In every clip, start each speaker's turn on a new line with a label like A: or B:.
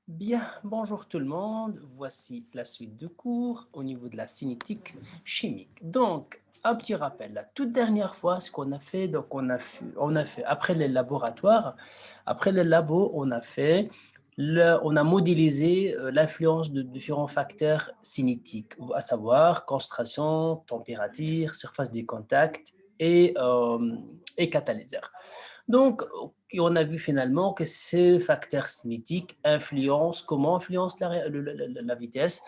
A: Bien, bonjour tout le monde. Voici la suite de cours au niveau de la cinétique chimique. Donc, un petit rappel. La toute dernière fois, ce qu'on a fait, donc on a fait après les laboratoires, après les labos, on a modélisé l'influence de différents facteurs cinétiques, à savoir concentration, température, surface de contact et catalyseur. Donc, on a vu finalement que ces facteurs cinétiques influencent, comment influencent la vitesse?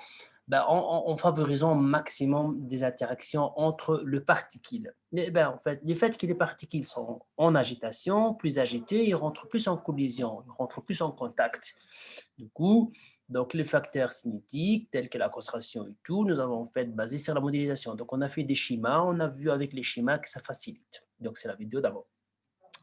A: Ben, en favorisant au maximum des interactions entre le particule. Ben, en fait, le fait que les particules sont en agitation, plus agitées, ils rentrent plus en collision, ils rentrent plus en contact. Du coup, donc les facteurs cinétiques, tels que la concentration et tout, nous avons en fait basé sur la modélisation. Donc, on a fait des schémas, on a vu avec les schémas que ça facilite. Donc, c'est la vidéo d'avant.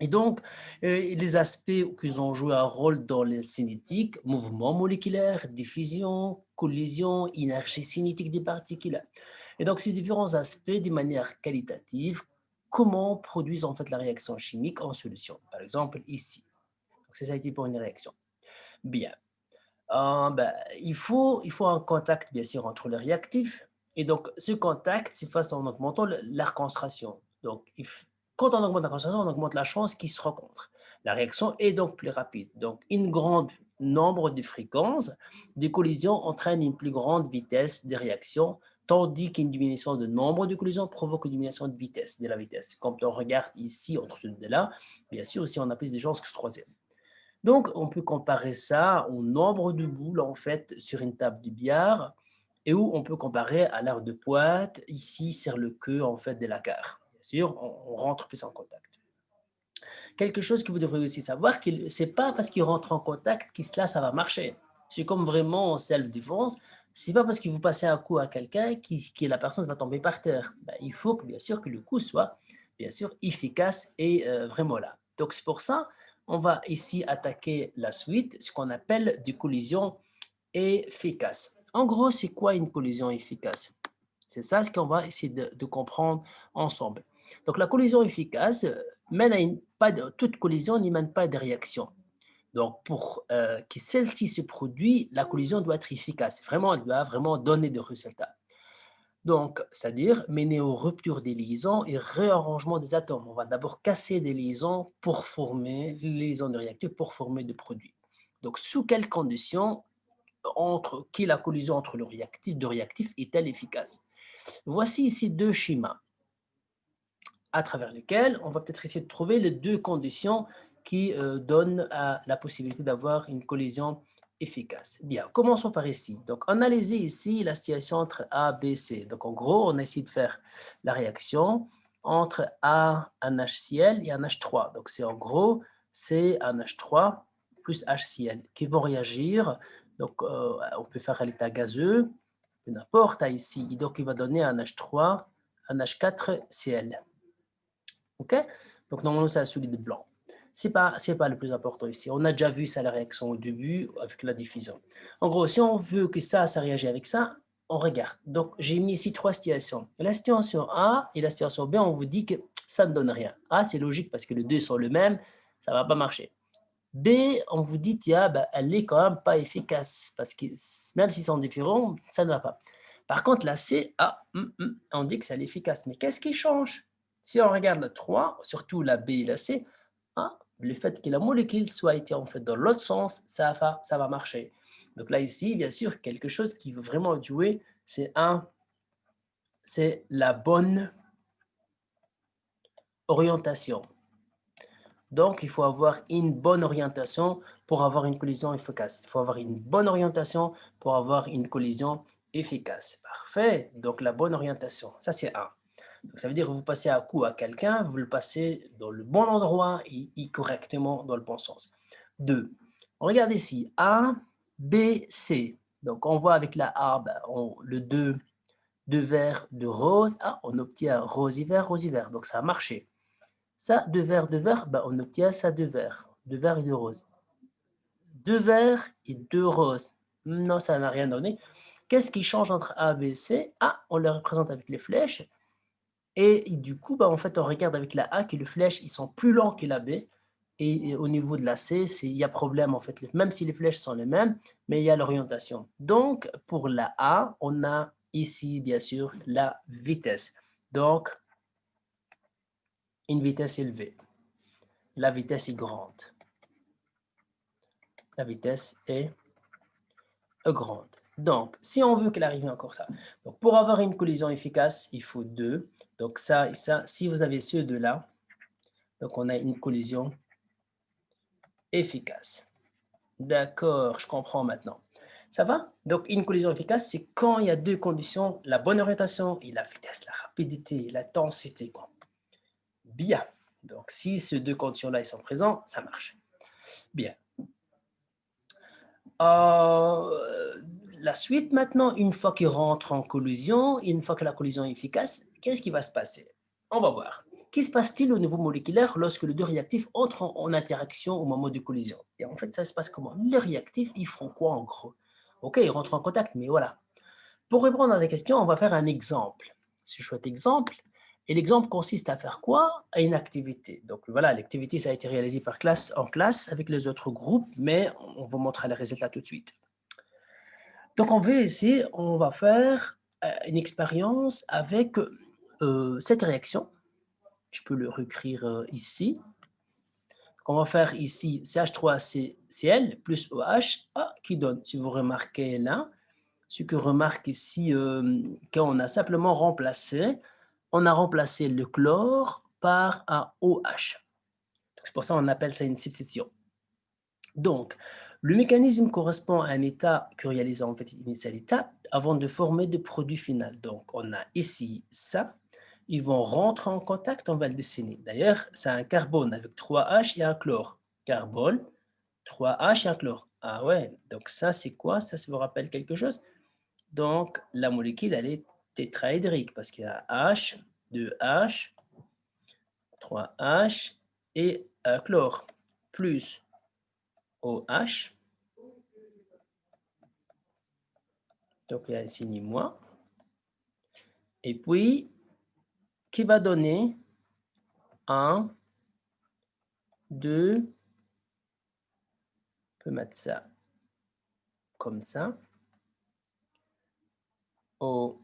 A: Et donc, les aspects qui ont joué un rôle dans la cinétique, mouvement moléculaire, diffusion, collision, énergie cinétique des particules. Et donc, ces différents aspects, de manière qualitative, comment produisent en fait la réaction chimique en solution. Par exemple, ici. Donc, c'est ça a été pour une réaction. Bien. Ben, il faut un contact, bien sûr, entre le réactif. Et donc, ce contact, c'est face en augmentant la concentration. Donc, quand on augmente la concentration, on augmente la chance qu'ils se rencontrent. La réaction est donc plus rapide. Donc, un grand nombre de fréquences de collisions entraîne une plus grande vitesse de réaction, tandis qu'une diminution de nombre de collisions provoque une diminution de vitesse, de la vitesse. Quand on regarde ici, entre ces deux-là, bien sûr, si on a plus de chances que ce troisième. Donc, on peut comparer ça au nombre de boules, en fait, sur une table de billard, et où on peut comparer à l'heure de pointe, ici, sur le queue, en fait, de la gare. Bien sûr, on rentre plus en contact. Quelque chose que vous devriez aussi savoir, c'est pas parce qu'il rentre en contact que cela, ça va marcher. C'est comme vraiment en self-défense, c'est pas parce que vous passez un coup à quelqu'un que la personne va tomber par terre. Ben, il faut que, bien sûr, que le coup soit, bien sûr, efficace et vraiment là. Donc, c'est pour ça, on va ici attaquer la suite, ce qu'on appelle des collisions efficaces. En gros, c'est quoi une collision efficace? C'est ça ce qu'on va essayer de comprendre ensemble. Donc, la collision efficace mène à pas toute collision n'y mène pas de réaction. Donc, pour que celle-ci se produise, la collision doit être efficace. Vraiment, elle doit vraiment donner des résultats. Donc, c'est-à-dire mener aux ruptures des liaisons et réarrangement des atomes. On va d'abord casser des liaisons pour former les liaisons de réactifs pour former des produits. Donc, sous quelles conditions qui la collision entre le réactif de réactifs est-elle efficace? Voici ici deux schémas à travers lesquels on va peut-être essayer de trouver les deux conditions qui donnent la possibilité d'avoir une collision efficace. Bien, commençons par ici. Donc, analysez ici la situation entre A, B, C. Donc, en gros, on a essayé de faire la réaction entre A, un HCl et un H3. Donc, c'est en gros, c'est un H3 plus HCl qui vont réagir. Donc, on peut faire à l'état gazeux, peu n'importe, ici. Donc, il va donner un H3, un H4Cl. OK? Donc, normalement, c'est un solide blanc. C'est pas le plus important ici. On a déjà vu ça, la réaction au début avec la diffusion. En gros, si on veut que ça réagit avec ça, on regarde. Donc, j'ai mis ici trois situations. La situation A et la situation B, on vous dit que ça ne donne rien. A, c'est logique parce que les deux sont le même, ça ne va pas marcher. B, on vous dit, tiens, ben, elle n'est quand même pas efficace parce que même s'ils sont différents, ça ne va pas. Par contre, la C, on dit que c'est efficace. Mais qu'est-ce qui change? Si on regarde la 3, surtout la B et la C, le fait que la molécule soit été en fait dans l'autre sens, ça va marcher. Donc là, ici, bien sûr, quelque chose qui veut vraiment jouer, c'est la bonne orientation. Donc, il faut avoir une bonne orientation pour avoir une collision efficace. Il faut avoir une bonne orientation pour avoir une collision efficace. Parfait. Donc, la bonne orientation, ça c'est un. Donc, ça veut dire que vous passez un coup à quelqu'un, vous le passez dans le bon endroit et correctement dans le bon sens. Deux. On regarde ici. A, B, C. Donc, on voit avec la A, le 2 verts de rose. On obtient rose vert. Donc, ça a marché. Ça, deux verts, on obtient ça, deux verts et deux roses. Deux verts et deux roses. Non, ça n'a rien donné. Qu'est-ce qui change entre A, B, C? On le représente avec les flèches. Et du coup, en fait, on regarde avec la A que les flèches, ils sont plus lents que la B. Et au niveau de la C, il y a problème en fait, même si les flèches sont les mêmes, mais il y a l'orientation. Donc, pour la A, on a ici, bien sûr, la vitesse. Donc, une vitesse élevée. La vitesse est grande. La vitesse est grande. Donc, si on veut qu'elle arrive encore ça. Donc, pour avoir une collision efficace, il faut 2. Donc, ça et ça, si vous avez ces deux-là, donc on a une collision efficace. D'accord, je comprends maintenant. Ça va? Donc, une collision efficace, c'est quand il y a deux conditions, la bonne orientation et la vitesse, la rapidité, la densité. Quoi. Bien. Donc, si ces deux conditions-là sont présentes, ça marche. Bien. La suite maintenant, une fois qu'il rentre en collision, une fois que la collision est efficace, qu'est-ce qui va se passer? On va voir. Qu'est-ce qui se passe-t-il au niveau moléculaire lorsque les deux réactifs entrent en interaction au moment de collision? Et en fait, ça se passe comment? Les réactifs, ils font quoi en gros? Ok, ils rentrent en contact, mais voilà. Pour répondre à la question, on va faire un exemple. C'est un chouette exemple. Et l'exemple consiste à faire quoi? À une activité. Donc voilà, l'activité, ça a été réalisé en classe avec les autres groupes, mais on vous montrera les résultats tout de suite. Donc on va ici, on va faire une expérience avec cette réaction. Je peux le réécrire ici. Donc, on va faire ici CH3CL plus OH qui donne, si vous remarquez là, ce que remarque ici, quand on a simplement remplacé, on a remplacé le chlore par un OH. C'est pour ça qu'on appelle ça une substitution. Donc, le mécanisme correspond à un état que réalise en fait initial étape avant de former de produit final. Donc, on a ici ça. Ils vont rentrer en contact, on va le dessiner. D'ailleurs, c'est un carbone avec 3H et un chlore. Carbone, 3H et un chlore. Ah ouais, donc ça c'est quoi? Ça vous rappelle quelque chose? Donc, la molécule, elle est tétraédrique parce qu'il y a H, 2H, 3H et chlore, plus OH. Donc, il y a un signe moins. Et puis, qui va donner 1, 2, on peut mettre ça comme ça, OH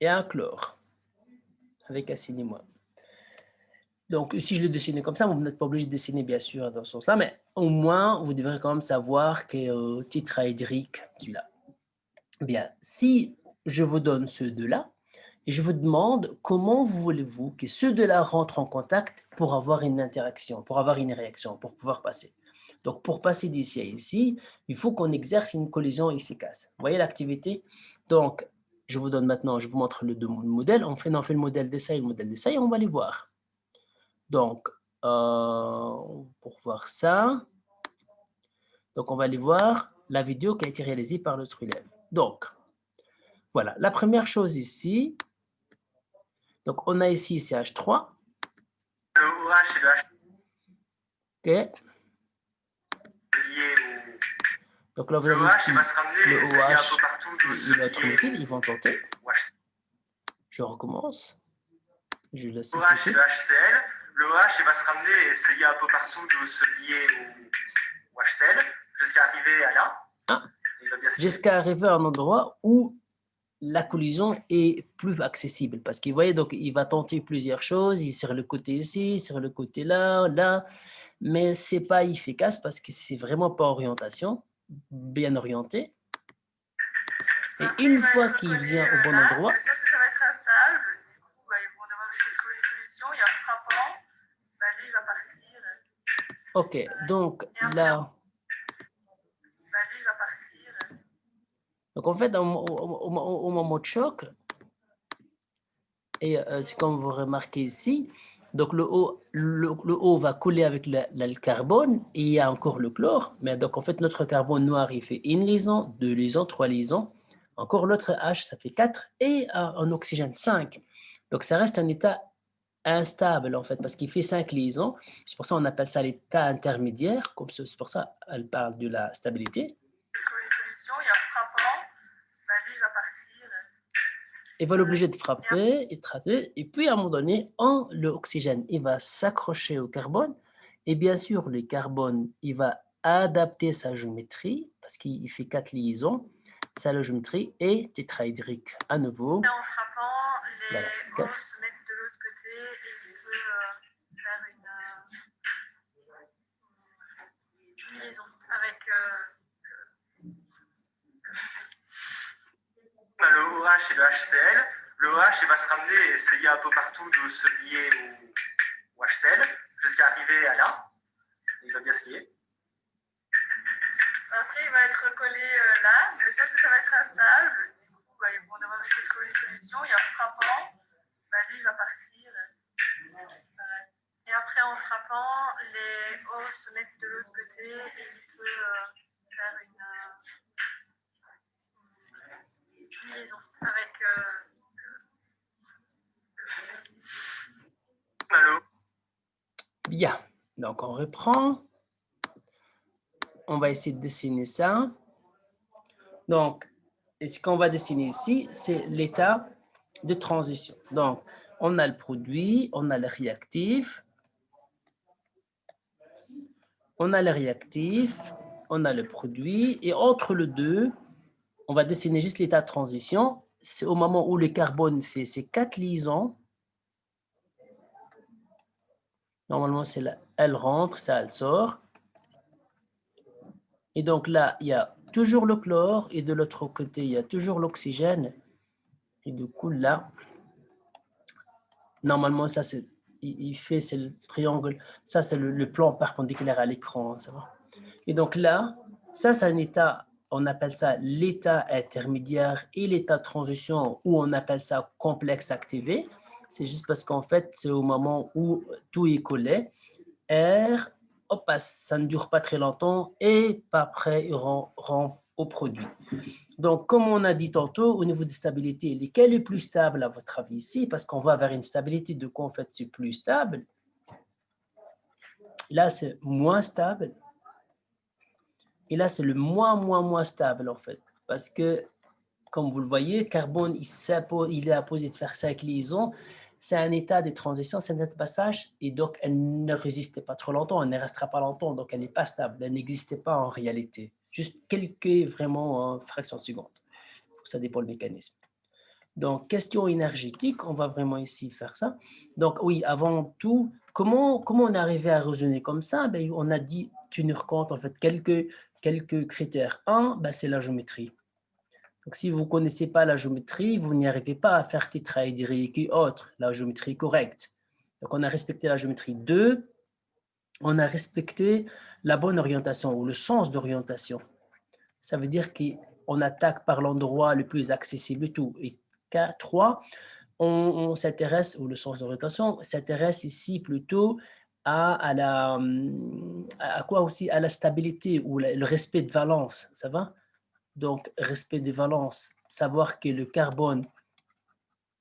A: et un chlore avec un signe moins. Donc, si je le dessine comme ça, vous n'êtes pas obligé de dessiner, bien sûr, dans ce sens-là, mais au moins, vous devrez quand même savoir que tétraédrique, celui-là. Bien, si je vous donne ceux deux-là, et je vous demande comment voulez-vous que ceux deux-là rentrent en contact pour avoir une interaction, pour avoir une réaction, pour pouvoir passer. Donc, pour passer d'ici à ici, il faut qu'on exerce une collision efficace. Vous voyez l'activité? Donc, je vous donne maintenant, je vous montre le modèle. On fait le modèle d'essai et le modèle d'essai, on va les voir. Donc, pour voir ça, donc on va aller voir la vidéo qui a été réalisée par notre élève. Donc, voilà, la première chose ici, donc on a ici CH3. Le OH et le H. Ok. Lié au... Donc là, vous avez ici le OH et l'autre molécule, ils vont tenter. Je recommence. Je laisse le OH et le HCl. Le OH il va se ramener et essayer un peu partout de se lier au HCl jusqu'à arriver à là. Jusqu'à arriver à un endroit où la collision est plus accessible. Parce qu'il voyez, donc il va tenter plusieurs choses, il sur le côté ici, sur le côté là, là, mais c'est pas efficace parce que c'est vraiment pas orientation, bien orienté. Et une fois qu'il vient au bon endroit, ça va être instable, du coup, ils vont devoir essayer de trouver une solution, il y a un frappant, lui, il va partir. Ok, donc là... lui, il va partir. Donc en fait, au moment de choc, et c'est comme vous remarquez ici, donc le O va coller avec le carbone et il y a encore le chlore. Mais donc en fait, notre carbone noir, il fait une liaison, deux liaisons, trois liaisons. Encore l'autre H, ça fait 4 et un oxygène 5. Donc ça reste un état instable en fait parce qu'il fait 5 liaisons. C'est pour ça qu'on appelle ça l'état intermédiaire. C'est pour ça qu'elle parle de la stabilité. Trouver une solution, il y a un frappant, lui il va partir. il va l'obliger de frapper et traiter. Et puis, à un moment donné, l'oxygène, il va s'accrocher au carbone. Et bien sûr, le carbone, il va adapter sa géométrie parce qu'il fait 4 liaisons. Sa géométrie est tétrahydrique. À nouveau.
B: Et en frappant, les
A: voilà,
B: os se mettent de l'autre côté et il peut faire une liaison avec le OH et le HCl. Le OH il va se ramener et essayer un peu partout de se lier au HCl jusqu'à arriver à là. Il va bien se lier. Après, il va être collé là, mais sauf que ça va être instable. Du coup, ils vont devoir essayer de trouver des solutions. Et en frappant, lui, il va partir. Et après, en frappant, les os se mettent de l'autre côté et il peut faire une liaison avec Allô.
A: Bien, donc on reprend. On va essayer de dessiner ça. Donc, ce qu'on va dessiner ici, c'est l'état de transition. Donc, on a le produit, on a le réactif, on a le réactif, on a le produit, et entre les deux, on va dessiner juste l'état de transition. C'est au moment où le carbone fait ses 4 liaisons. Normalement, c'est là, elle rentre, ça, elle sort. Et donc là, il y a toujours le chlore, et de l'autre côté, il y a toujours l'oxygène. Et du coup, là, normalement, ça, c'est, c'est le triangle. Ça, c'est le plan perpendiculaire à l'écran, ça va. Et donc là, ça, c'est un état, on appelle ça l'état intermédiaire et l'état de transition, ou on appelle ça complexe activé. C'est juste parce qu'en fait, c'est au moment où tout est collé. R, hop, ça ne dure pas très longtemps et pas après, il rend au produit. Donc, comme on a dit tantôt, au niveau de stabilité, lequel est plus stable à votre avis ici? Parce qu'on va vers une stabilité de quoi en fait c'est plus stable. Là, c'est moins stable. Et là, c'est le moins stable en fait. Parce que, comme vous le voyez, carbone, il est apposé de faire 5 liaisons. C'est un état de transition, c'est un état de passage. Et donc, elle ne résistait pas trop longtemps, elle ne restera pas longtemps. Donc, elle n'est pas stable, elle n'existait pas en réalité. Juste quelques vraiment fractions de seconde. Ça dépend du mécanisme. Donc, question énergétique, on va vraiment ici faire ça. Donc, oui, avant tout, comment on est arrivé à raisonner comme ça? Ben, on a dit, tenir compte en fait quelques critères. Un, ben, c'est la géométrie. Donc, si vous ne connaissez pas la géométrie, vous n'y arrivez pas à faire tétraédrique et autres, la géométrie correcte. Donc, on a respecté la géométrie. Deux, on a respecté la bonne orientation ou le sens d'orientation. Ça veut dire qu'on attaque par l'endroit le plus accessible et tout. Et 3, on s'intéresse, ou le sens d'orientation, s'intéresse ici plutôt à quoi aussi? À la stabilité ou le respect de valence, ça va? Donc, respect de valence, savoir que le carbone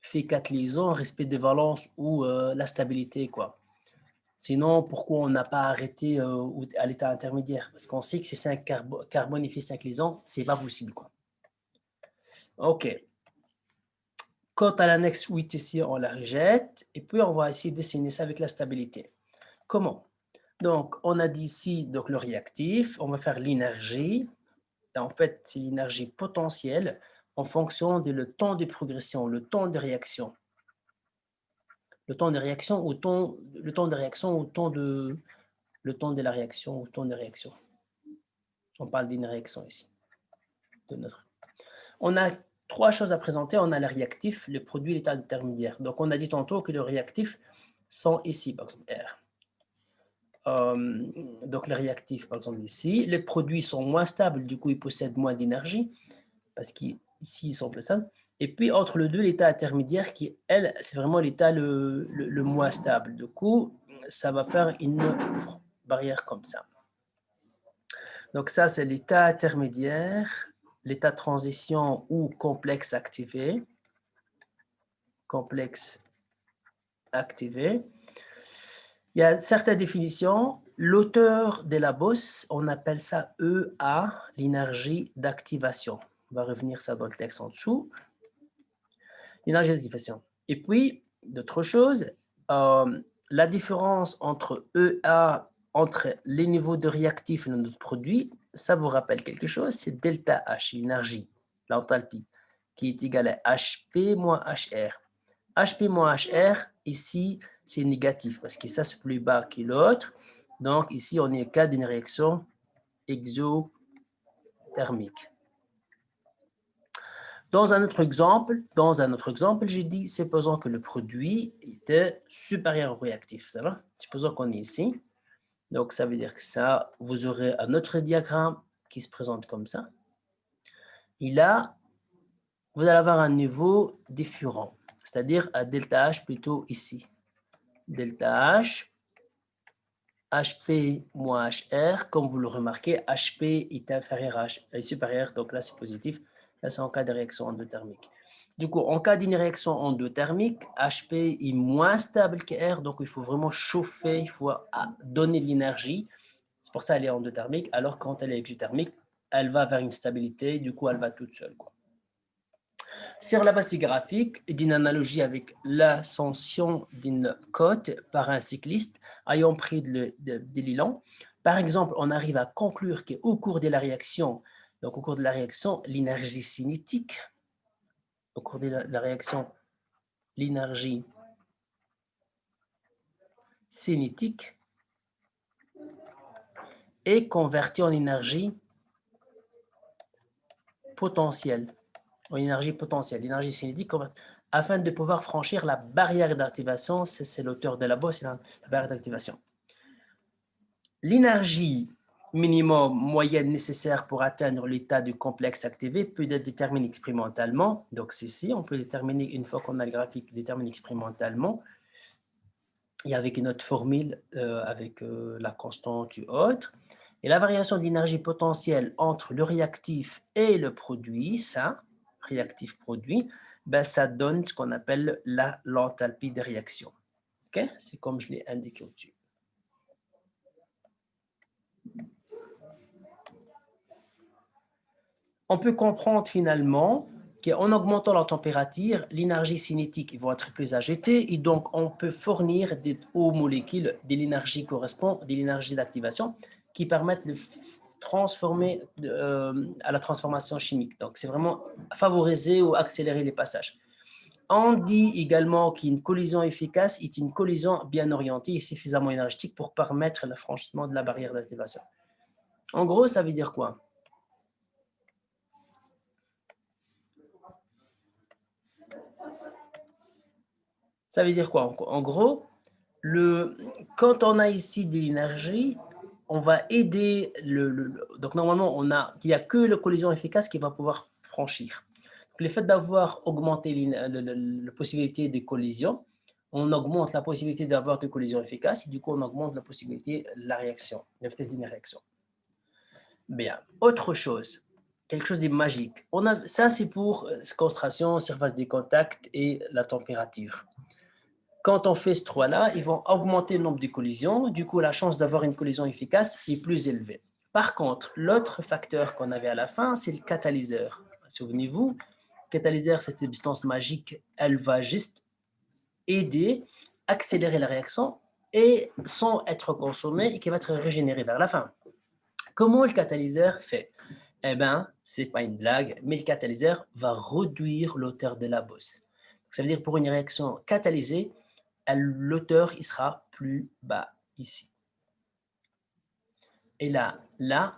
A: fait 4 liaisons, respect de valence ou la stabilité, quoi. Sinon, pourquoi on n'a pas arrêté à l'état intermédiaire? Parce qu'on sait que c'est 5 carbone, il fait 5 liaisons, c'est pas possible, quoi. OK. Quant à l'annexe 8 ici, on la rejette. Et puis, on va essayer de dessiner ça avec la stabilité. Comment? Donc, on a dit ici donc, le réactif. On va faire l'énergie. Là, en fait, c'est l'énergie potentielle en fonction de le temps de progression, le temps de réaction. Le temps de réaction au temps, le temps de réaction au temps de, le temps de la réaction au temps de réaction. On parle d'une réaction ici. On a 3 choses à présenter. On a le réactif, le produit, l'état intermédiaire. Donc, on a dit tantôt que le réactif sont ici, par exemple, R. Donc, le réactif, par exemple, ici. Les produits sont moins stables, du coup, ils possèdent moins d'énergie, parce qu'ici, ils sont plus stables. Et puis, entre les deux, l'état intermédiaire, qui, elle, c'est vraiment l'état le moins stable. Du coup, ça va faire une barrière comme ça. Donc, ça, c'est l'état intermédiaire, l'état de transition ou complexe activé. Complexe activé. Il y a certaines définitions. L'auteur de la bosse, on appelle ça EA, l'énergie d'activation. On va revenir ça dans le texte en dessous. l'énergie d'activation. Et puis, d'autres choses, la différence entre EA, entre les niveaux de réactifs de notre produit, ça vous rappelle quelque chose, c'est delta H, l'énergie, l'enthalpie, qui est égale à HP moins HR. HP moins HR, ici, c'est négatif, parce que ça, c'est plus bas que l'autre. Donc, ici, on est au cas d'une réaction exothermique. Dans un autre exemple, j'ai dit, supposons que le produit était supérieur au réactif. Ça va? Supposons qu'on est ici. Donc, ça veut dire que ça, vous aurez un autre diagramme qui se présente comme ça. Et là, vous allez avoir un niveau différent, c'est-à-dire à delta H plutôt ici. Delta H, HP moins HR, comme vous le remarquez, HP est inférieur à H, est supérieur, donc là c'est positif. Là c'est en cas de réaction endothermique. Du coup, en cas d'une réaction endothermique, HP est moins stable que R, donc il faut vraiment chauffer, il faut donner de l'énergie. C'est pour ça qu'elle est endothermique, alors quand elle est exothermique, elle va vers une stabilité, du coup elle va toute seule, quoi. Sur la base graphique, d'une analogie avec l'ascension d'une côte par un cycliste ayant pris de l'élan, par exemple, on arrive à conclure qu'au cours de la réaction, donc au cours de la réaction, l'énergie cinétique, au cours de la réaction, l'énergie cinétique est convertie en énergie potentielle. En énergie potentielle, l'énergie cinétique, afin de pouvoir franchir la barrière d'activation, c'est l'auteur de la bosse, c'est la barrière d'activation. L'énergie minimum moyenne nécessaire pour atteindre l'état du complexe activé peut être déterminée expérimentalement. Donc, c'est ici, on peut déterminer, une fois qu'on a le graphique, déterminer expérimentalement, et avec une autre formule, avec la constante et autres. Et la variation d'énergie potentielle entre le réactif et le produit, ça, réactif-produit, ben, ça donne ce qu'on appelle l'enthalpie de réaction. Okay? C'est comme je l'ai indiqué au-dessus. On peut comprendre finalement qu'en augmentant la température, l'énergie cinétique va être plus agitée et donc on peut fournir aux molécules de l'énergie correspond de l'énergie d'activation qui permettent de transformer à la transformation chimique. Donc, c'est vraiment favoriser ou accélérer les passages. On dit également qu'une collision efficace est une collision bien orientée et suffisamment énergétique pour permettre le franchissement de la barrière d'activation. En gros, ça veut dire quoi? Ça veut dire quoi? En gros, quand on a ici de l'énergie, on va aider donc normalement, il n'y a que la collision efficace qui va pouvoir franchir. Donc, le fait d'avoir augmenté la possibilité de collision, on augmente la possibilité d'avoir de collision efficace et du coup, on augmente la possibilité de la réaction, la vitesse d'une réaction. Bien, autre chose, quelque chose de magique. Ça, c'est pour concentration, surface de contact et la température. Quand on fait ce 3-là, ils vont augmenter le nombre de collisions. Du coup, la chance d'avoir une collision efficace est plus élevée. Par contre, l'autre facteur qu'on avait à la fin, c'est le catalyseur. Souvenez-vous, le catalyseur, c'est cette substance magique. Elle va juste aider, accélérer la réaction et sans être consommée et qui va être régénérée vers la fin. Comment le catalyseur fait? Eh bien, ce n'est pas une blague, mais le catalyseur va réduire l'auteur de la bosse. Ça veut dire pour une réaction catalysée, l'auteur il sera plus bas ici. Et là,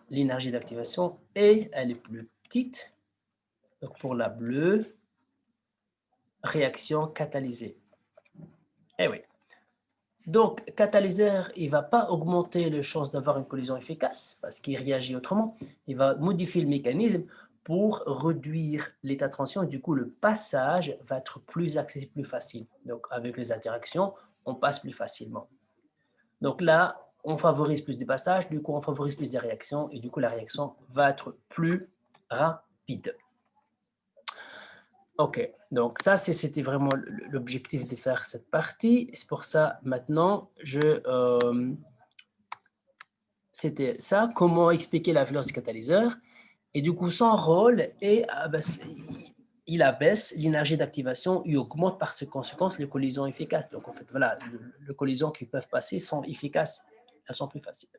A: l'énergie d'activation, elle est plus petite. Donc pour la bleue, réaction catalysée. Eh oui. Donc, catalyseur, il ne va pas augmenter les chances d'avoir une collision efficace parce qu'il réagit autrement. Il va modifier le mécanisme pour réduire l'état de tension. Du coup, le passage va être plus accessible, plus facile. Donc, avec les interactions, on passe plus facilement. Donc là, on favorise plus des passages, du coup, on favorise plus des réactions et du coup, la réaction va être plus rapide. Ok, donc ça, c'était vraiment l'objectif de faire cette partie. C'est pour ça, maintenant, c'était ça, comment expliquer la violence catalyseur. Et du coup, son rôle est, il abaisse l'énergie d'activation, il augmente par conséquence les collisions efficaces. Donc, en fait, voilà, les collisions qui peuvent passer sont efficaces, elles sont plus faciles.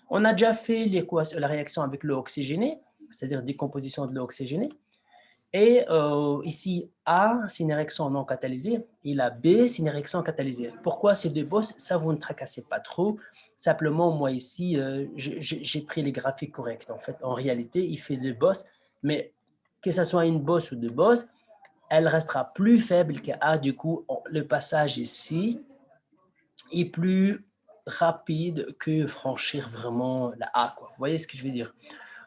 A: On a déjà fait la réaction avec l'eau oxygénée, c'est-à-dire décomposition de l'eau oxygénée. Et ici, A, c'est une réaction non catalysée, et la B, c'est une réaction catalysée. Pourquoi ces deux bosses? Ça, vous ne tracassez pas trop. Simplement, moi ici, j'ai pris les graphiques corrects. En fait, en réalité, il fait deux bosses, mais que ce soit une bosse ou deux bosses, elle restera plus faible que A. Du coup, le passage ici est plus rapide que franchir vraiment la A, quoi. Vous voyez ce que je veux dire?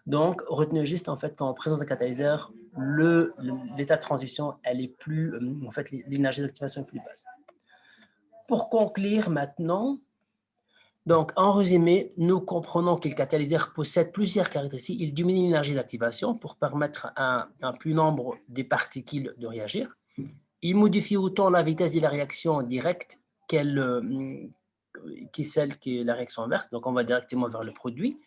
A: Donc, retenez juste en fait qu'en présence de catalyseur, l'état de transition, elle est plus, en fait, l'énergie d'activation est plus basse. Pour conclure maintenant, donc en résumé, nous comprenons que le catalyseur possède plusieurs caractéristiques. Il diminue l'énergie d'activation pour permettre à un plus nombre de particules de réagir. Il modifie autant la vitesse de la réaction directe qu'elle qui est celle qui est la réaction inverse. Donc, on va directement vers le produit.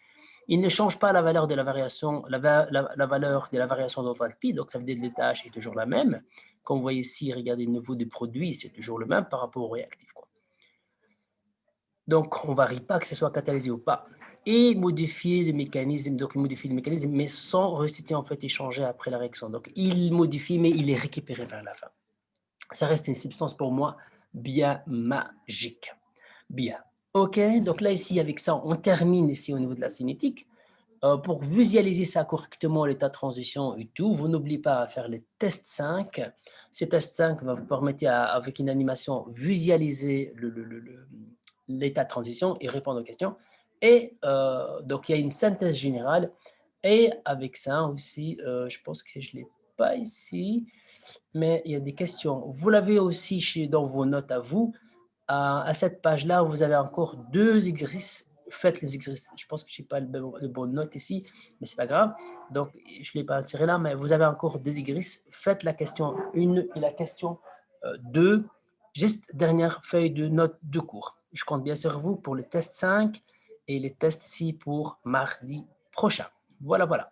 A: Il ne change pas la valeur de la variation, la valeur de la variation d'enthalpie, donc ça veut dire que l'étage est toujours la même. Comme vous voyez ici, regardez le niveau du produit, c'est toujours le même par rapport au réactif, quoi. Donc, on ne varie pas que ce soit catalysé ou pas. Et modifier le mécanisme, donc il modifie le mécanisme, mais sans resituer en fait et changer après la réaction. Donc, il modifie, mais il est récupéré vers la fin. Ça reste une substance pour moi bien magique. Bien. OK, donc là, ici, avec ça, on termine ici au niveau de la cinétique. Pour visualiser ça correctement, l'état de transition et tout, vous n'oubliez pas à faire les tests 5. Ces tests 5 va vous permettre, avec une animation, visualiser l'état de transition et répondre aux questions. Et donc, il y a une synthèse générale. Et avec ça aussi, je pense que je ne l'ai pas ici, mais il y a des questions. Vous l'avez aussi dans vos notes à vous. À cette page-là, vous avez encore 2 exercices. Faites les exercices. Je pense que je n'ai pas le bon note ici, mais ce n'est pas grave. Donc, je ne l'ai pas inséré là, mais vous avez encore 2 exercices. Faites la question 1 et la question 2. Juste dernière feuille de notes de cours. Je compte bien sur vous pour le test 5 et les tests 6 pour mardi prochain. Voilà, voilà.